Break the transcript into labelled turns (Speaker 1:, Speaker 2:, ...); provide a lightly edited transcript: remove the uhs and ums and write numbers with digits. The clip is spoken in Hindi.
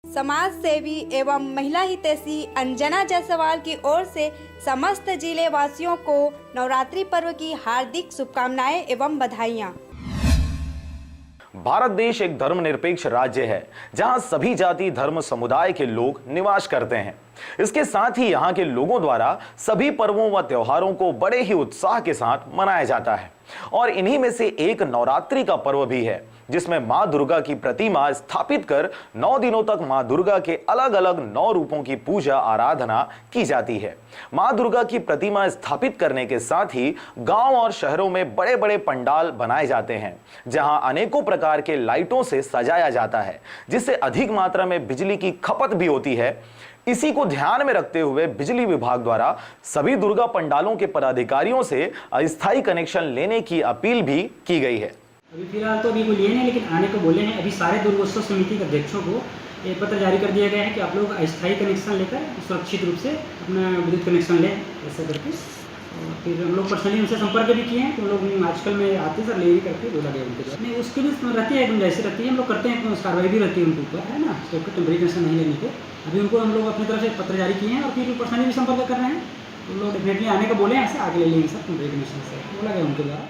Speaker 1: समाज सेवी एवं महिला हितैषी अंजना जायसवाल की ओर से समस्त जिले वासियों को नवरात्रि पर्व की हार्दिक शुभकामनाएं एवं बधाइयां।
Speaker 2: भारत देश एक धर्मनिरपेक्ष राज्य है जहां सभी जाति धर्म समुदाय के लोग निवास करते हैं। इसके साथ ही यहाँ के लोगों द्वारा सभी पर्वों व त्योहारों को बड़े ही उत्साह के साथ मनाया जाता है और इन्हीं में से एक नवरात्रि का पर्व भी है, जिसमें मां दुर्गा की प्रतिमा स्थापित कर 9 दिनों तक मां दुर्गा के अलग अलग 9 रूपों की पूजा आराधना की जाती है। मां दुर्गा की प्रतिमा स्थापित करने के साथ ही गांव और शहरों में बड़े बड़े पंडाल बनाए जाते हैं, जहां अनेकों प्रकार के लाइटों से सजाया जाता है, जिससे अधिक मात्रा में बिजली की खपत भी होती है। इसी को ध्यान में रखते हुए बिजली विभाग द्वारा सभी दुर्गा पंडालों के पदाधिकारियों से अस्थायी कनेक्शन लेने की अपील भी की गई है।
Speaker 3: अभी फिलहाल तो अभी कोई लिए नहीं, लेकिन आने को बोले हैं। अभी सारे दुर्गोत्सव समिति के अध्यक्षों को एक पत्र जारी कर दिया गया है कि आप लोग अस्थायी कनेक्शन लेकर सुरक्षित रूप से अपना विद्युत कनेक्शन लें, ऐसा करके। और फिर हम लोग पर्सनली उनसे संपर्क भी किए हैं तो हम लोग आजकल में आते सर ले ही करके बोला गया उनके द्वारा। नहीं, उसके भी रहती है गुंजाइश रहती है, हम लोग करते हैं, कार्रवाई भी रहती है उनके ऊपर, है ना, तो टेम्परेरी कनेक्शन नहीं लेने के। अभी उनको हम लोग अपनी तरफ से पत्र जारी किए हैं और फिर पर्सनली भी संपर्क कर रहे हैं। तो लोग डेफिनेटली आने का बोले हैं, ऐसे आगे ले लेंगे सर टेम्परेरी कनेक्शन से, बोला गया उनके द्वारा।